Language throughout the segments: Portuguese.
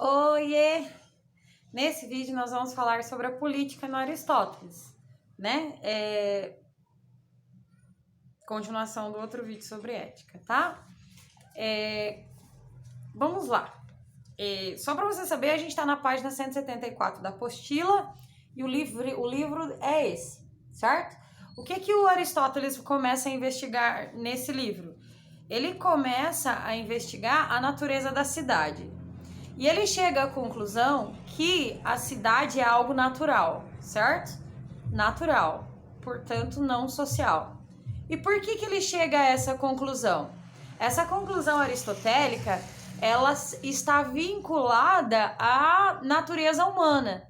Oiê! Nesse vídeo nós vamos falar sobre a política no Aristóteles, né? Continuação do outro vídeo sobre ética, tá? Vamos lá. Só para você saber, a gente está na página 174 da apostila e o livro é esse, certo? O que o Aristóteles começa a investigar nesse livro? Ele começa a investigar a natureza da cidade. E ele chega à conclusão que a cidade é algo natural, certo? Natural, portanto não social. E por que ele chega a essa conclusão? Essa conclusão aristotélica, ela está vinculada à natureza humana,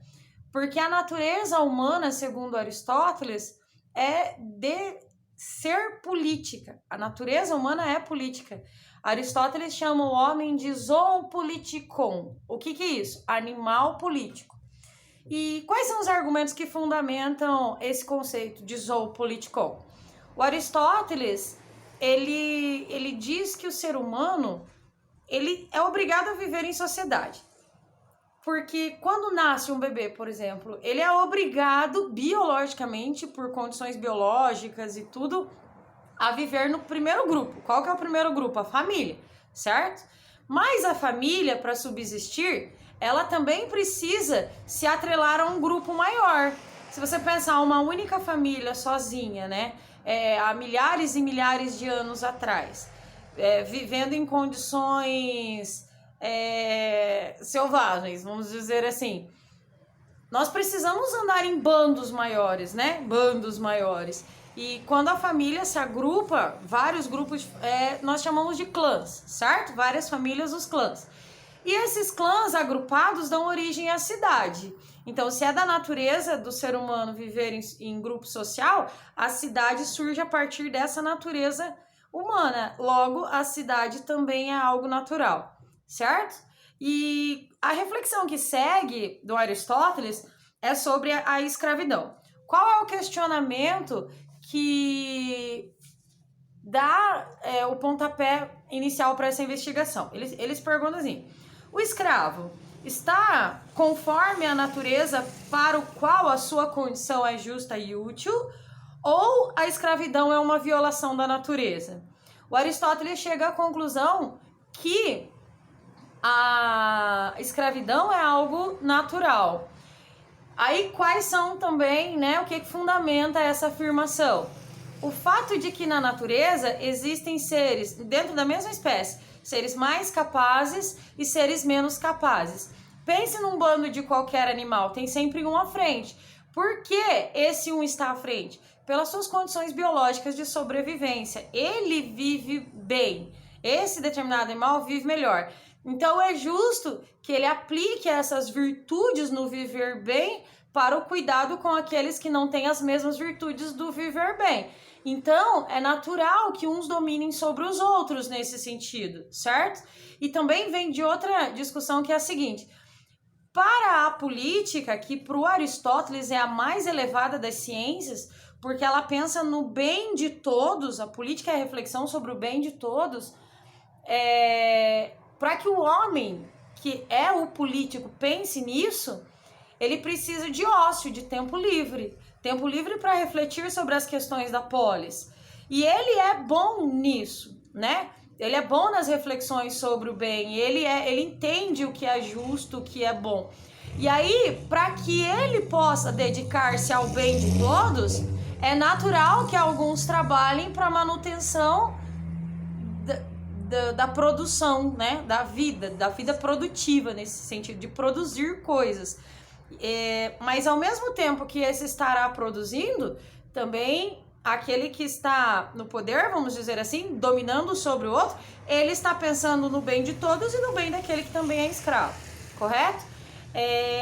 porque a natureza humana, segundo Aristóteles, é de ser política. A natureza humana é política. Aristóteles chama o homem de zoon politikon. O que é isso? Animal político. E quais são os argumentos que fundamentam esse conceito de zoon politikon? O Aristóteles, ele diz que o ser humano, ele é obrigado a viver em sociedade. Porque quando nasce um bebê, por exemplo, ele é obrigado biologicamente, por condições biológicas e tudo, a viver no primeiro grupo. Qual que é o primeiro grupo? A família, certo? Mas a família, para subsistir, ela também precisa se atrelar a um grupo maior. Se você pensar uma única família sozinha, né? Há milhares e milhares de anos atrás, vivendo em condições selvagens, vamos dizer assim. Nós precisamos andar em bandos maiores, né? Bandos maiores. E quando a família se agrupa, vários grupos, nós chamamos de clãs, certo? Várias famílias, os clãs. E esses clãs agrupados dão origem à cidade. Então, se é da natureza do ser humano viver em grupo social, a cidade surge a partir dessa natureza humana. Logo, a cidade também é algo natural, certo? E a reflexão que segue do Aristóteles é sobre a escravidão. Qual é o questionamento que dá o pontapé inicial para essa investigação? Eles perguntam assim: o escravo está conforme a natureza para o qual a sua condição é justa e útil, ou a escravidão é uma violação da natureza? O Aristóteles chega à conclusão que a escravidão é algo natural. Aí quais são também, né, o que fundamenta essa afirmação? O fato de que na natureza existem seres, dentro da mesma espécie, seres mais capazes e seres menos capazes. Pense num bando de qualquer animal, tem sempre um à frente. Por que esse um está à frente? Pelas suas condições biológicas de sobrevivência. Ele vive bem, esse determinado animal vive melhor. Então é justo que ele aplique essas virtudes no viver bem para o cuidado com aqueles que não têm as mesmas virtudes do viver bem. Então é natural que uns dominem sobre os outros nesse sentido, certo? E também vem de outra discussão que é a seguinte: para a política, que para o Aristóteles é a mais elevada das ciências, porque ela pensa no bem de todos, a política é a reflexão sobre o bem de todos, para que o homem, que é o político, pense nisso, ele precisa de ócio, de tempo livre para refletir sobre as questões da polis. E ele é bom nisso, né? Ele é bom nas reflexões sobre o bem, ele entende o que é justo, o que é bom. E aí, para que ele possa dedicar-se ao bem de todos, é natural que alguns trabalhem para a manutenção da produção, né, da vida produtiva, nesse sentido de produzir coisas. Mas ao mesmo tempo que esse estará produzindo, também aquele que está no poder, vamos dizer assim, dominando sobre o outro, ele está pensando no bem de todos e no bem daquele que também é escravo, correto?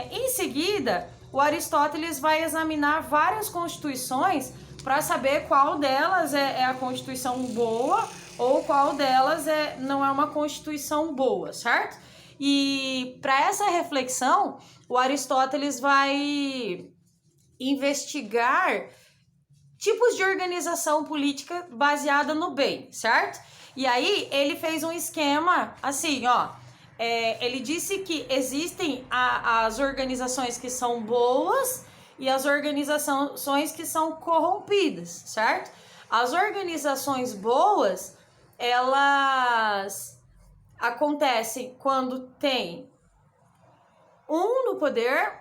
Em seguida, o Aristóteles vai examinar várias constituições para saber qual delas é a constituição boa ou qual delas não é uma constituição boa, certo? E para essa reflexão, o Aristóteles vai investigar tipos de organização política baseada no bem, certo? E aí ele fez um esquema assim, ó, ele disse que existem as organizações que são boas e as organizações que são corrompidas, certo? As organizações boas, elas acontecem quando tem um no poder,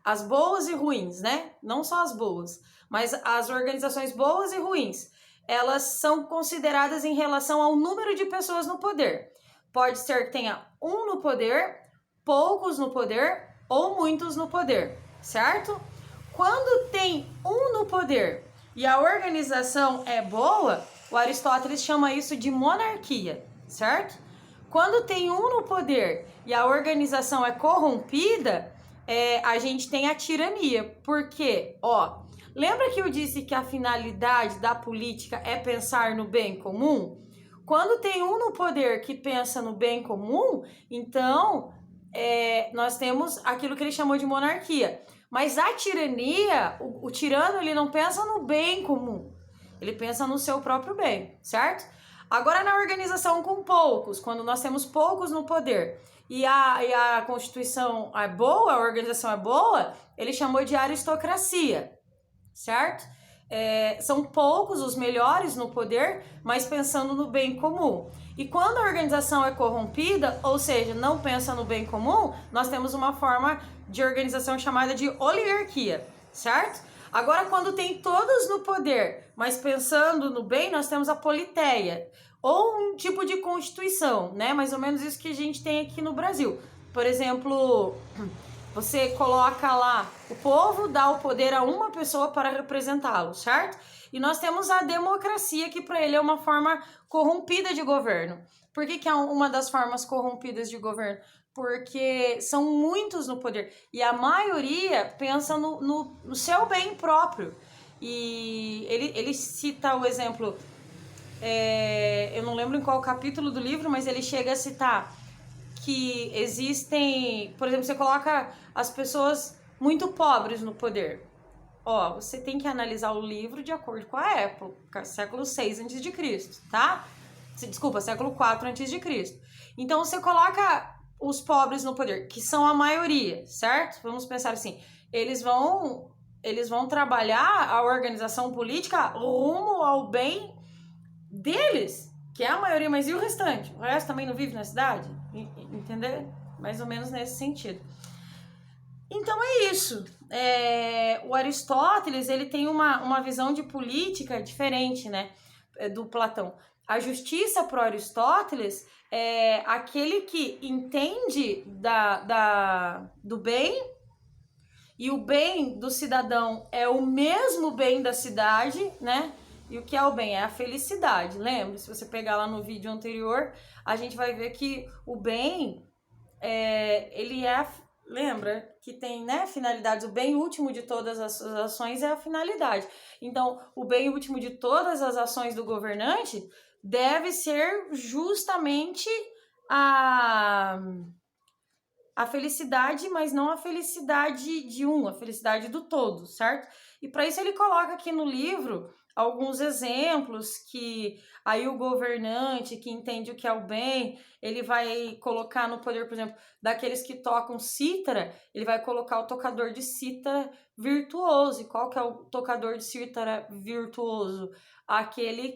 as boas e ruins, né? Não só as boas, mas as organizações boas e ruins, elas são consideradas em relação ao número de pessoas no poder. Pode ser que tenha um no poder, poucos no poder ou muitos no poder, certo? Quando tem um no poder e a organização é boa, o Aristóteles chama isso de monarquia, certo? Quando tem um no poder e a organização é corrompida, a gente tem a tirania. Por quê? Lembra que eu disse que a finalidade da política é pensar no bem comum? Quando tem um no poder que pensa no bem comum, então nós temos aquilo que ele chamou de monarquia. Mas a tirania, o tirano, ele não pensa no bem comum, ele pensa no seu próprio bem, certo? Agora, na organização com poucos, quando nós temos poucos no poder e a Constituição é boa, a organização é boa, ele chamou de aristocracia, certo? São poucos os melhores no poder, mas pensando no bem comum. E quando a organização é corrompida, ou seja, não pensa no bem comum, nós temos uma forma de organização chamada de oligarquia, certo? Agora, quando tem todos no poder, mas pensando no bem, nós temos a politeia, ou um tipo de constituição, né? Mais ou menos isso que a gente tem aqui no Brasil. Por exemplo, você coloca lá, o povo dá o poder a uma pessoa para representá-lo, certo? E nós temos a democracia, que para ele é uma forma corrompida de governo. Por que é uma das formas corrompidas de governo? Porque são muitos no poder e a maioria pensa no seu bem próprio. E ele cita o exemplo, eu não lembro em qual capítulo do livro, mas ele chega a citar que existem, por exemplo, você coloca as pessoas muito pobres no poder. Você tem que analisar o livro de acordo com a época, século 6 a.C., tá? Desculpa, século 4 a.C. Então você coloca os pobres no poder, que são a maioria, certo? Vamos pensar assim, eles vão trabalhar a organização política rumo ao bem deles, que é a maioria, mas e o restante? O resto também não vive na cidade? Entender? Mais ou menos nesse sentido. Então é isso. O Aristóteles, ele tem uma visão de política diferente, né, do Platão. A justiça para Aristóteles é aquele que entende do bem, e o bem do cidadão é o mesmo bem da cidade, né? E o que é o bem? É a felicidade. Lembra? Se você pegar lá no vídeo anterior, a gente vai ver que o bem, ele lembra que tem, né, finalidades. O bem último de todas as ações é a finalidade. Então, o bem último de todas as ações do governante deve ser justamente a felicidade, mas não a felicidade de a felicidade do todo, certo? E para isso ele coloca aqui no livro alguns exemplos que aí o governante que entende o que é o bem, ele vai colocar no poder, por exemplo, daqueles que tocam cítara, ele vai colocar o tocador de cítara virtuoso. E qual que é o tocador de cítara virtuoso? Aquele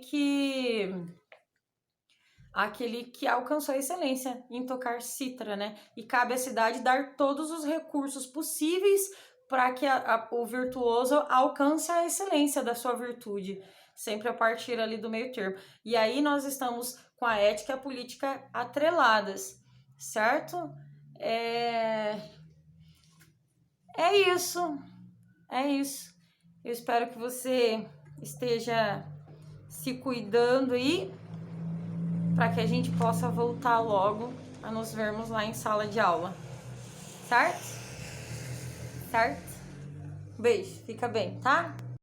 que alcançou a excelência em tocar cítara, né? E cabe à cidade dar todos os recursos possíveis para que o virtuoso alcance a excelência da sua virtude, sempre a partir ali do meio termo. E aí nós estamos com a ética e a política atreladas, certo? É isso. Eu espero que você esteja se cuidando aí, para que a gente possa voltar logo a nos vermos lá em sala de aula, certo? Beijo, fica bem, tá?